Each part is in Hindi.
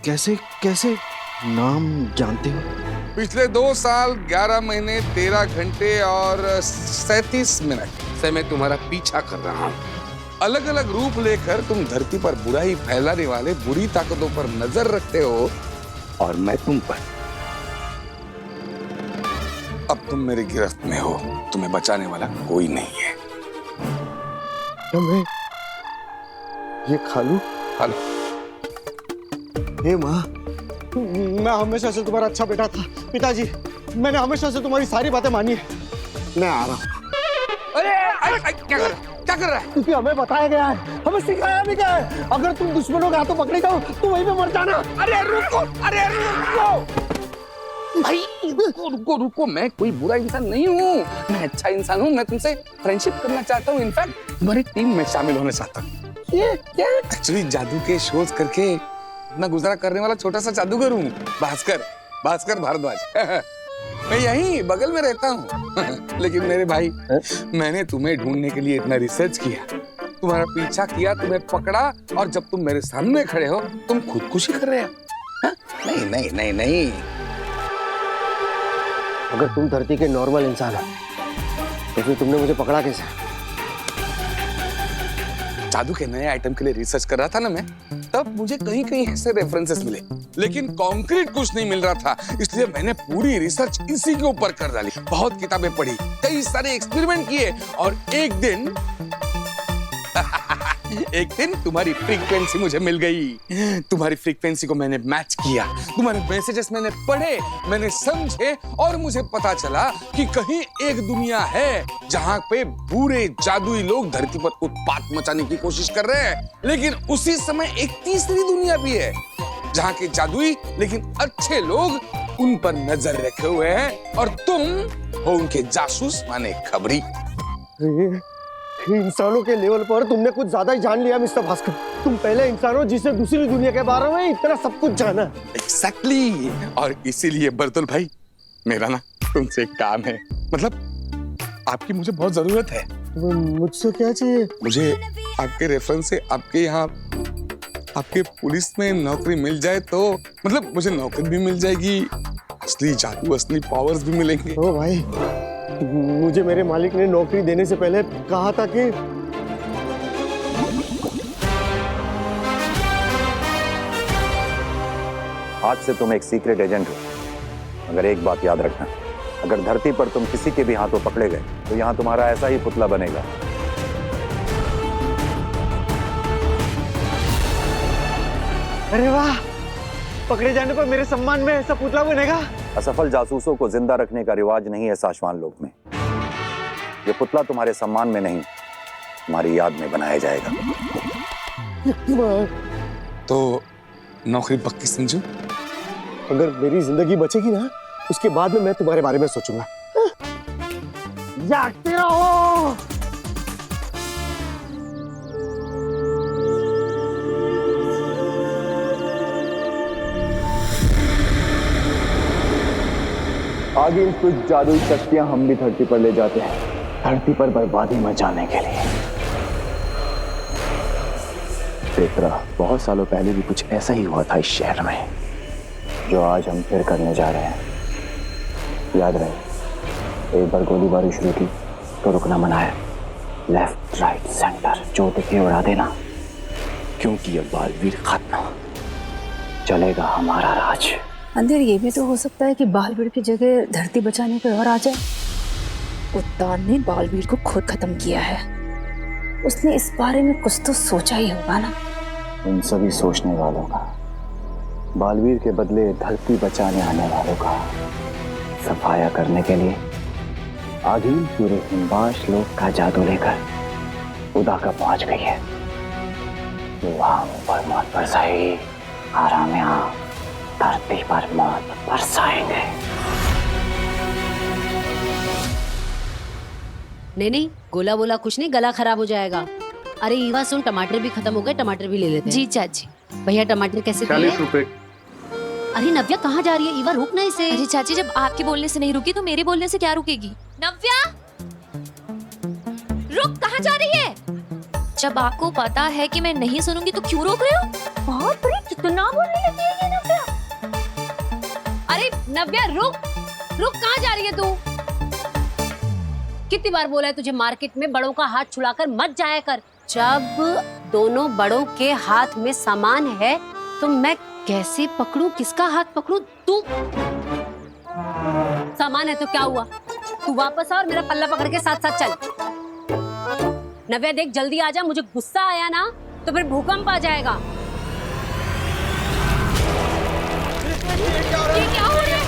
कैसे कैसे नाम जानते हो? पिछले 2 साल 11 महीने 13 घंटे और 37 मिनट से मैं तुम्हारा पीछा कर रहा हूँ। अलग अलग रूप लेकर तुम धरती पर बुराई फैलाने वाले बुरी ताकतों पर नजर रखते हो और मैं तुम पर। अब तुम मेरी गिरफ्त में हो, तुम्हें बचाने वाला कोई नहीं है। क्या मैं ये खा लूं? हेलो, हे माँ, मैं हमेशा से तुम्हारा अच्छा बेटा था। पिताजी, मैंने हमेशा से तुम्हारी सारी बातें मानी है। मैं आ रहा हूँ। अरे क्या कर रहा है? क्योंकि हमें बताया गया है, हमें सिखाया भी गया है, अगर तुम दुश्मनों के हाथों पकड़े जाओ तो वहीं पे मर जाना। अरे रुको भाई, रुको, मैं कोई बुरा इंसान नहीं हूँ, मैं अच्छा इंसान हूँ। मैं तुमसे फ्रेंडशिप करना चाहता हूँ, इनफैक्ट तुम्हारी टीम में शामिल होना चाहता हूँ। ये क्या? एक्चुअली जादू के शोध करके अपना गुजारा करने वाला छोटा सा जादूगर हूँ, भास्कर भारद्वाज। मैं यहीं बगल में रहता हूँ। लेकिन मेरे भाई, मैंने तुम्हें ढूंढने के लिए इतना रिसर्च किया, तुम्हारा पीछा किया, तुम्हें पकड़ा, और जब तुम मेरे सामने खड़े हो तुम खुदकुशी कर रहे हो। नहीं। अगर तुम धरती के नॉर्मल इंसान हो तो फिर तुमने मुझे पकड़ा कैसे? जादू के नए आइटम के लिए रिसर्च कर रहा था ना मैं, तब मुझे कहीं कहीं ऐसे रेफरेंसेस मिले, लेकिन कॉन्क्रीट कुछ नहीं मिल रहा था, इसलिए मैंने पूरी रिसर्च इसी के ऊपर कर डाली। बहुत किताबें पढ़ी, कई सारे एक्सपेरिमेंट किए, और एक दिन तुम्हारी फ्रीक्वेंसी मुझे मिल गई। तुम्हारी फ्रीक्वेंसी को मैंने मैच किया, तुम्हारे मैसेजेस मैंने पढ़े, मैंने समझे, और मुझे पता चला कि कहीं एक दुनिया है जहां पे बुरे जादुई लोग धरती पर उत्पात मचाने की कोशिश कर रहे हैं, लेकिन उसी समय एक तीसरी दुनिया भी है जहां के जादुई लेकिन अच्छे लोग उन पर नजर रखे हुए हैं, और तुम हो उनके जासूस माने खबरी। इंसानों के लेवल पर तुमने कुछ ज्यादा ही जान लिया मिस्टर भास्कर। तुम पहले इंसान हो जिसने दूसरी दुनिया के बारे में इतना सब कुछ जाना। Exactly. और इसीलिए बर्तुल भाई, मेरा ना तुमसे एक काम है, मतलब आपकी मुझे बहुत जरूरत है। मुझसे क्या चाहिए? मुझे आपके रेफरेंस से आपके यहाँ आपके पुलिस में नौकरी मिल जाए तो, मतलब मुझे नौकरी भी मिल जाएगी, असली जादू, असली पावर्स भी मिलेंगे। ओ भाई, मुझे मेरे मालिक ने नौकरी देने से पहले कहा था कि आज से तुम एक सीक्रेट एजेंट हो, मगर एक बात याद रखना, अगर धरती पर तुम किसी के भी हाथों पकड़े गए तो यहाँ तुम्हारा ऐसा ही पुतला बनेगा। अरे वाह, पकड़े जाने पर मेरे सम्मान में ऐसा पुतला बनेगा। असफल जासूसों को जिंदा रखने का रिवाज नहीं है साशवान लोक में। ये पुतला तुम्हारे सम्मान में नहीं, तुम्हारी याद में बनाया जाएगा। तो नौकरी पक्की समझो? अगर मेरी जिंदगी बचेगी ना, उसके बाद में मैं तुम्हारे बारे में सोचूंगा। जागते रहो। आगे कुछ जादुई शक्तियां हम भी धरती पर ले जाते हैं, धरती पर बर्बादी मचाने के लिए। पेत्रा, बहुत सालों पहले भी कुछ ऐसा ही हुआ था इस शहर में, जो आज हम फिर करने जा रहे हैं। याद रहे, एक बार गोलीबारी शुरू की तो रुकना मना है। लेफ्ट राइट सेंटर जो दिखे उड़ा देना, क्योंकि ये बालवीर खत्म, चलेगा हमारा राज। अंदर ये भी तो हो सकता है कि बालवीर की जगह धरती बचाने कोई और आ जाए। उद्दान ने बालवीर को खुद खत्म किया है, उसने इस बारे में कुछ तो सोचा ही होगा ना। उन सभी सोचने वालों का, बालवीर के बदले धरती बचाने आने वालों का सफाया करने के लिए आदिल पूरे हिमवाश लोक का जादू लेकर उदा का पहुंच गई है। वहां ऊपर मौत बरसाएगी, आराम यहाँ धरती पर मौत बरसाएंगे। नहीं, गोला बोला कुछ नहीं, गला खराब हो जाएगा। अरे ईवा सुन, टमाटर भी खत्म हो गए, टमाटर भी ले लेते हैं। जी चाची। भैया टमाटर कैसे 40 रुपए। अरे नव्या कहाँ जा रही है? ईवा रुक ना इसे। अरे चाची, जब आपके बोलने से नहीं रुकी तो मेरे बोलने से क्या रुकेगी? नव्या, रुक, कहाँ जा रही है? जब आपको पता है कि मैं नहीं सुनूंगी तो क्यों रोक रहे हो? बाप रे, कितना बोलने लगी है ये नव्या। नव्या रुक रुक, कहाँ जा रही है तू? कितनी बार बोला है तुझे मार्केट में बड़ों का हाथ छुड़ाकर मत जाया कर। जब दोनों बड़ों के हाथ में सामान है तो मैं कैसे पकड़ूं, किसका हाथ पकड़ूं? तू सामान है तो क्या हुआ, तू वापस आ और मेरा पल्ला पकड़ के साथ साथ चल। नव्या देख जल्दी आ जा, मुझे गुस्सा आया ना तो फिर भूकंप आ जाएगा। ये क्या हो रहा है?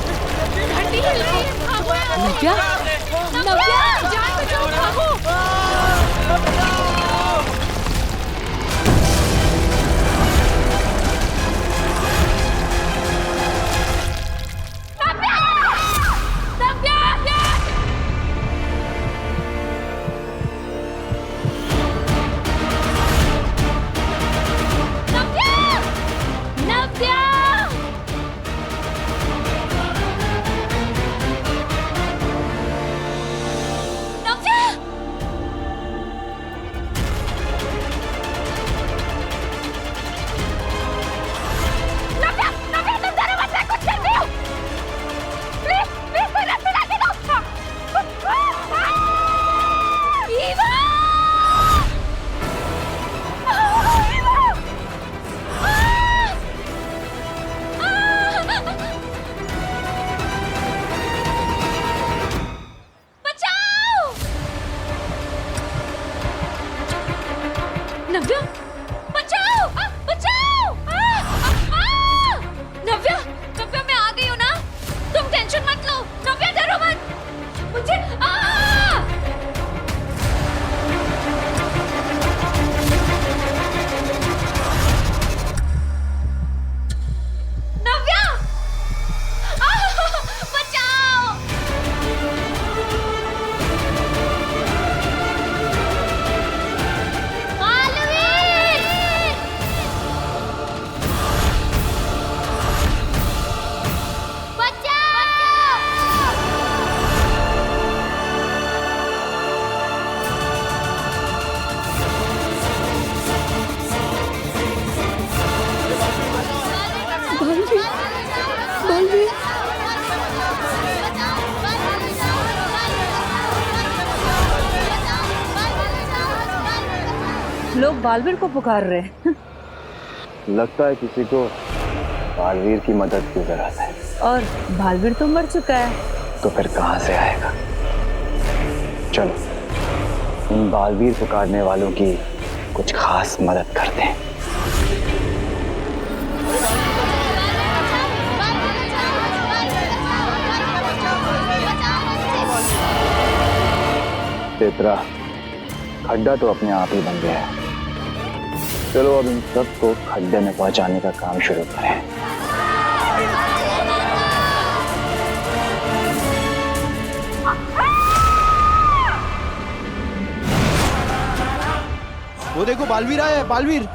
घंटी हिल रही है, भागो यार। नव्या, नव्या, जान बचाओ, भागो। नव्या, बचाओ, बचाओ! नव्या, नव्या मैं आ गई हूँ ना, तुम टेंशन मत लो। नव्या डरो मत, मुझे नव्या, बचाओ! लोग बालवीर को पुकार रहे हैं। लगता है किसी को बालवीर की मदद की जरूरत है। और बालवीर तो मर चुका है। तो फिर कहाँ से आएगा? चलो इन बालवीर पुकारने वालों की कुछ खास मदद करते हैं। तेतरा, खड्डा तो अपने आप ही बन गया है। चलो अब इन सबको खड्डे में पहुंचाने का काम शुरू करें। वो देखो बालवीर आया है, बालवीर।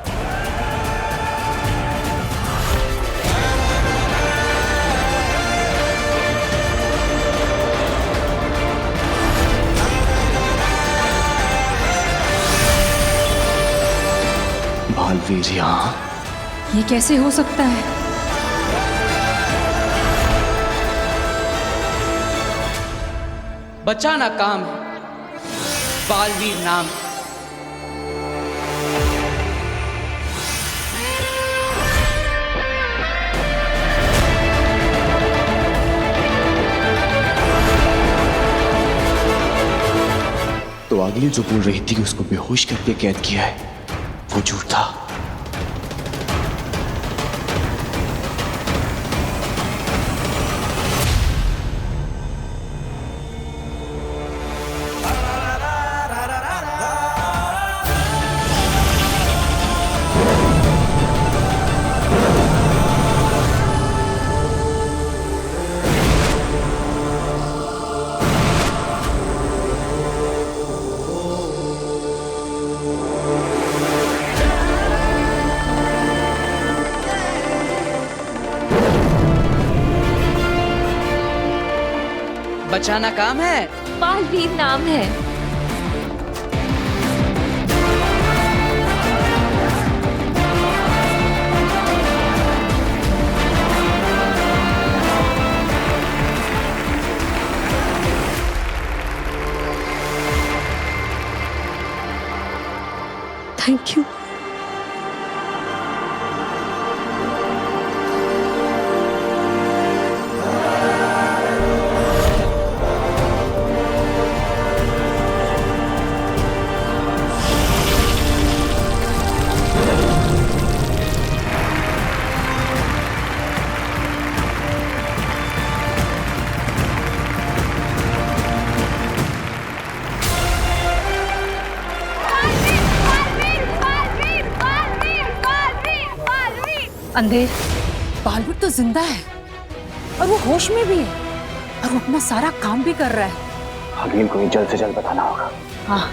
बालवीर यहाँ? ये कैसे हो सकता है? बचाना काम है, बालवीर नाम। तो आगे जो बोल रही थी कि उसको बेहोश करके कैद किया है, वो झूठ था। बचाना काम है, बालवीर नाम है। अंधेर, बालवीर तो जिंदा है और वो होश में भी है और वो अपना सारा काम भी कर रहा है। अगील को ये जल्द से जल्द बताना होगा। हाँ,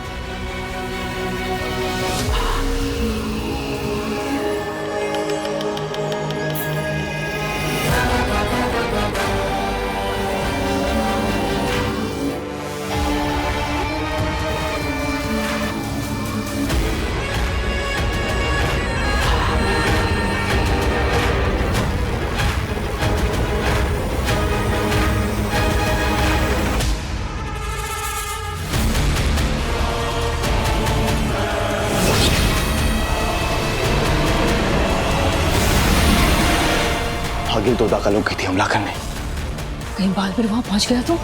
अगिल तो दाखिल हो गई थी हमला करने। कहीं बालवीर वहां पहुंच गया तो?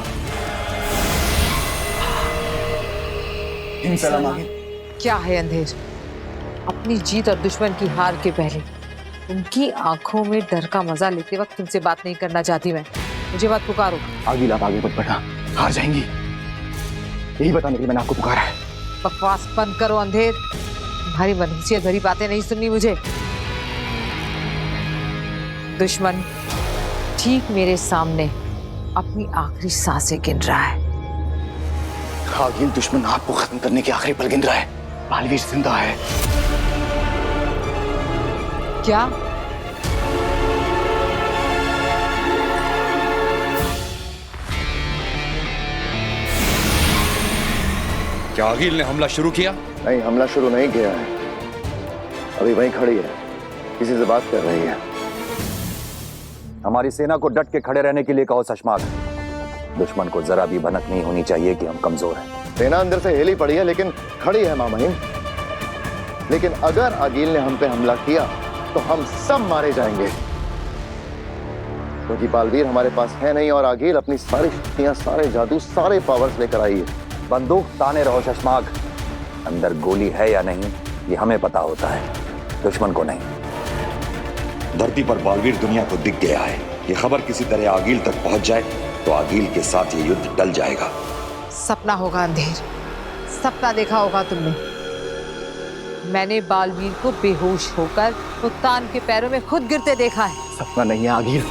क्या है अंधेर? अपनी जीत और दुश्मन की हार के पहले उनकी आंखों में डर का मजा लेते वक्त तुमसे बात नहीं करना चाहती मैं। मुझे मत पुकारो। अगिल आप आगे मत बढ़ना, हार जाएंगी। यही बताने के लिए मैंने आपको पुकारा है। बकवास बंद करो अंधेर, तुम्हारी मनहूसियत भरी बातें नहीं सुननी मुझे। दुश्मन ठीक मेरे सामने अपनी आखिरी सांसें गिन रहा है। अगिल दुश्मन आपको खत्म करने के आखिरी पल गिन रहा है। बालवीर जिंदा है। क्या? क्या अगिल ने हमला शुरू किया? नहीं, हमला शुरू नहीं किया है। अभी वहीं खड़ी है, किसी से बात कर रही है। हमारी सेना को डट के खड़े रहने के लिए कहो शशमाक। दुश्मन को जरा भी भनक नहीं होनी चाहिए कि हम कमजोर हैं। सेना अंदर से हिली पड़ी है लेकिन खड़ी है माँ महिम। लेकिन अगर अगील ने हम पे हमला किया तो हम सब मारे जाएंगे, क्योंकि बालवीर हमारे पास है नहीं और अगील अपनी सारी शक्तियां, सारे जादू, सारे पावर्स लेकर आई है। बंदूक ताने रहो शशमाक, अंदर गोली है या नहीं ये हमें पता होता है, दुश्मन को नहीं। धरती पर बालवीर दुनिया को दिख गया है। ये खबर किसी तरह आगिल तक पहुंच जाए तो आगिल के साथ ये युद्ध टल जाएगा। सपना होगा अंधेर, सपना देखा होगा तुमने। मैंने बालवीर को बेहोश होकर उत्तान के पैरों में खुद गिरते देखा है। सपना नहीं है आगिल,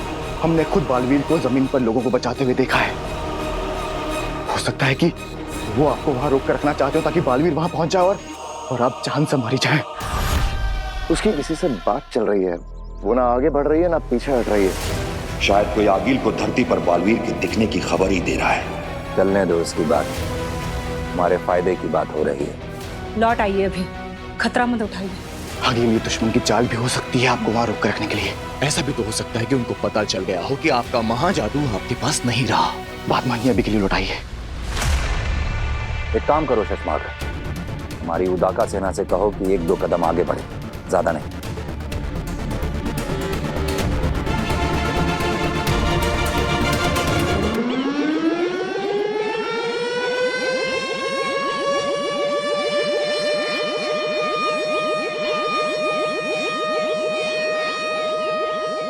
हमने खुद बालवीर को जमीन पर लोगों को बचाते हुए देखा है। हो सकता है कि वो आपको वहां रोक कर रखना चाहते हो ताकि बालवीर वहां पहुंच जाए और आप जान से मारी जाए। उसकी किसी से बात चल रही है, वो ना आगे बढ़ रही है ना पीछे हट रही है। शायद कोई आगिल को धरती पर बालवीर के दिखने की खबर ही दे रहा है। चलने दो उसकी बात, हमारे फायदे की बात हो रही है। लौट आइए, अभी खतरा मत उठाइए। आगिल ये दुश्मन की चाल भी हो सकती है आपको वहां रोक कर रखने के लिए। ऐसा भी तो हो सकता है कि उनको पता चल गया हो कि आपका महाजादू आपके पास नहीं रहा। बात मानिए, अभी के लिए लौटाइए। एक काम करो शशमाक, हमारी उदाका सेना से कहो कि 1-2 कदम आगे बढ़े, ज्यादा नहीं।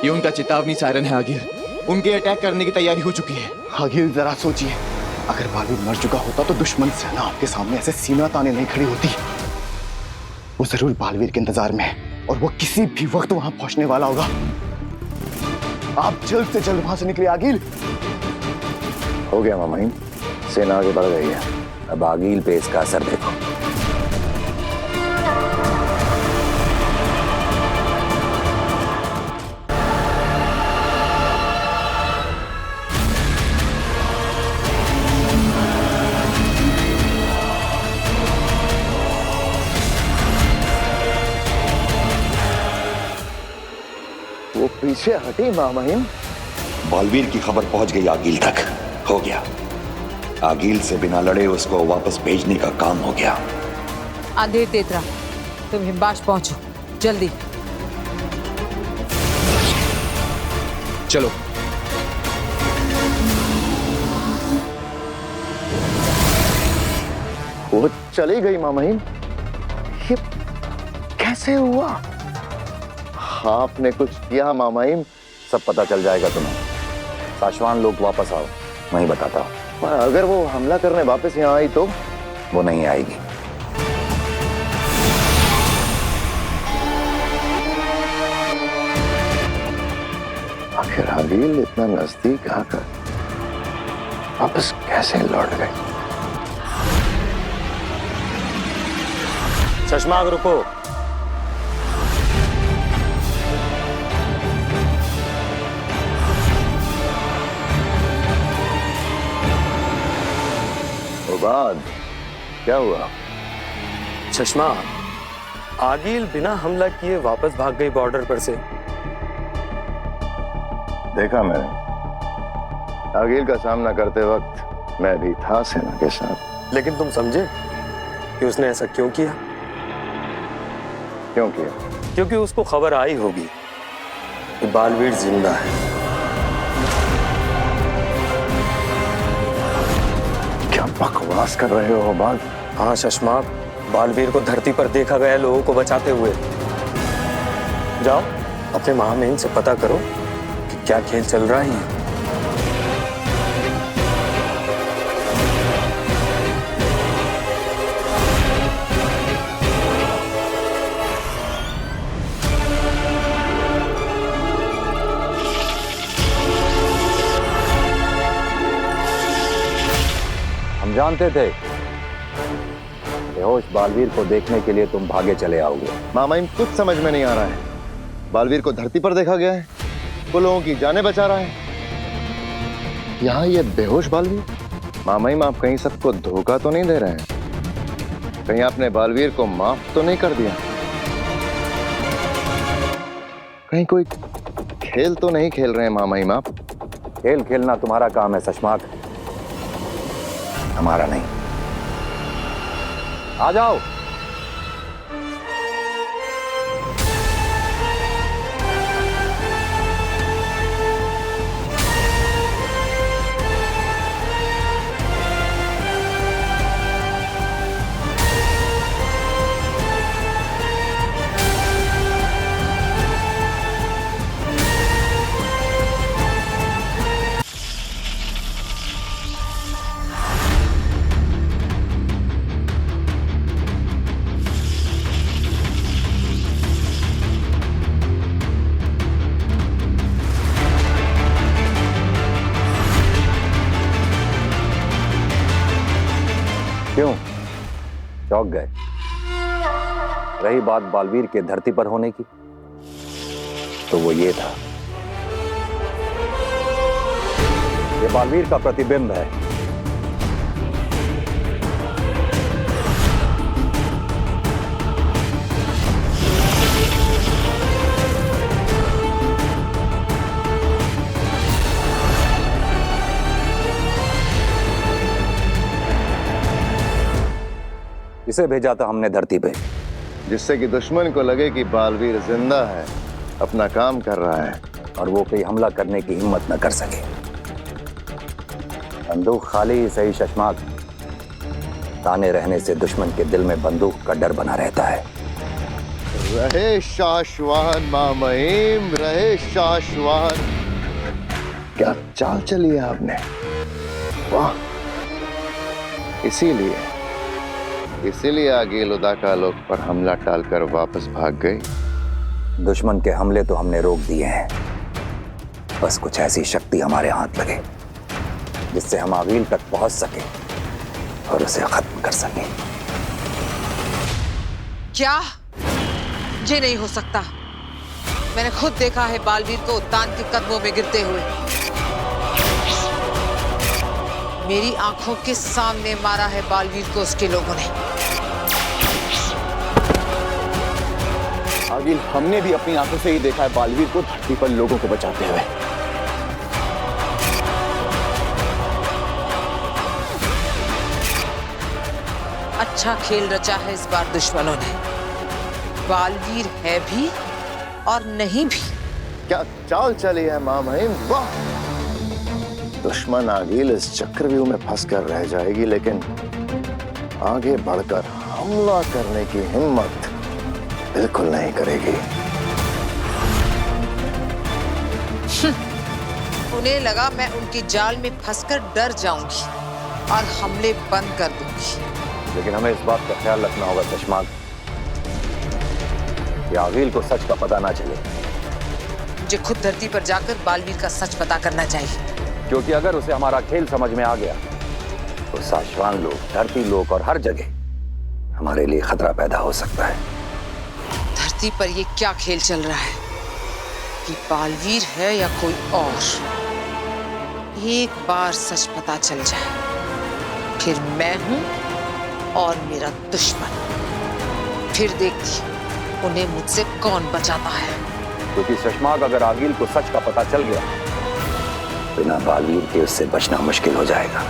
ये उनका चेतावनी सायरन है आगिल, उनके अटैक करने की तैयारी हो चुकी है। आगिल जरा सोचिए, अगर बालवीर मर चुका होता तो दुश्मन सेना आपके सामने ऐसे सीना ताने नहीं खड़ी होती। वो जरूर बालवीर के इंतजार में है और वो किसी भी वक्त वहां पहुंचने वाला होगा। आप जल्द से जल्द वहां से निकले आगिल। हो गया मामा, सेना आगे बढ़ गई है, अब आगिल पे इसका असर देखो। वो पीछे हटी मामा। बालवीर की खबर पहुंच गई आगिल तक। हो गया, आगिल से बिना लड़े उसको वापस भेजने का काम हो गया। अंधेर तेतरा, तुम हिमबाश पहुंचो जल्दी। चलो। वो चली गई मामा। ये कैसे हुआ? आपने कुछ किया मामाइम? सब पता चल जाएगा तुम्हें। साशवान लोग वापस आओ, मैं बताता हूँ। अगर वो हमला करने वापस यहाँ आई तो? वो नहीं आएगी। आखिर आगिल इतना नजदीक आकर वापस कैसे लौट गए? शशमाक रुको। उबाद, क्या हुआ? चश्मा, आगिल बिना हमला किए वापस भाग गई बॉर्डर पर से। देखा मैंने, आगिल का सामना करते वक्त मैं भी था सेना के साथ। लेकिन तुम समझे कि उसने ऐसा क्यों किया? क्यों किया? क्योंकि उसको खबर आई होगी कि बालवीर जिंदा है। क्या बकवास कर रहे हो उबाद? हाँ शशमाक, बालवीर को धरती पर देखा गया लोगों को बचाते हुए। जाओ अपने महामहिम से पता करो कि क्या खेल चल रहा है। हम जानते थे बेहोश बालवीर को देखने के लिए तुम भागे चले आओगे। मामाइन, कुछ समझ में नहीं आ रहा है। बालवीर को धरती पर देखा गया है, वो लोगों की जानें बचा रहा है। यहाँ ये बेहोश बालवीर। मामाइन, आप कहीं सबको धोखा तो नहीं दे रहे हैं? कहीं आपने बालवीर को माफ तो नहीं कर दिया? कहीं कोई खेल तो नहीं खेल रहे हैं मामाइन आप? खेल खेलना तुम्हारा काम है शशमाक, हमारा नहीं। आ जाओ। क्यों चौंक गए? रही बात बालवीर के धरती पर होने की, तो वो ये था, ये बालवीर का प्रतिबिंब है। इसे भेजा था हमने धरती पे, जिससे कि दुश्मन को लगे कि बालवीर जिंदा है, अपना काम कर रहा है, और वो कोई हमला करने की हिम्मत न कर सके। बंदूक खाली ही सही शशमाक, ताने रहने से दुश्मन के दिल में बंदूक का डर बना रहता है। रहे शाश्वान मामहिम, रहे शाश्वान। क्या चाल चली है आपने, वाह। इसीलिए आगिल उदाका लोग पर हमला टालकर वापस भाग गई। दुश्मन के हमले तो हमने रोक दिए हैं, बस कुछ ऐसी शक्ति हमारे हाथ लगे जिससे हम आगिल तक पहुंच सके और उसे खत्म कर सके। क्या? ये नहीं हो सकता। मैंने खुद देखा है बालवीर को उद्यान के कदमों में गिरते हुए। मेरी आंखों के सामने मारा है बालवीर को उसके लोगों ने। आगिल, हमने भी अपनी आंखों से ही देखा है बालवीर को धरती पर लोगों को बचाते हुए। अच्छा खेल रचा है इस बार दुश्मनों ने। बालवीर है भी और नहीं भी। क्या चाल चली है मामहिम, वाह। दुश्मन आगिल इस चक्रव्यूह में फंसकर रह जाएगी, लेकिन आगे बढ़कर हमला करने की हिम्मत बिल्कुल नहीं करेगी। उन्हें लगा मैं उनकी जाल में फंसकर डर जाऊंगी और हमले बंद कर दूंगी। लेकिन हमें इस बात का ख्याल रखना होगा शशमाक कि आगिल को सच का पता ना चले। मुझे खुद धरती पर जाकर बालवीर का सच पता करना चाहिए। क्योंकि अगर उसे हमारा खेल समझ में आ गया तो साशवान लोग, धरती लोग और हर जगह हमारे लिए खतरा पैदा हो सकता है। धरती पर ये क्या खेल चल रहा है कि बालवीर है या कोई और? एक बार सच पता चल जाए फिर मैं हूं और मेरा दुश्मन, फिर देखती उन्हें मुझसे कौन बचाता है। क्योंकि शशमाक अगर आगिल को सच का पता चल गया, बिना बालवीर के उससे बचना मुश्किल हो जाएगा।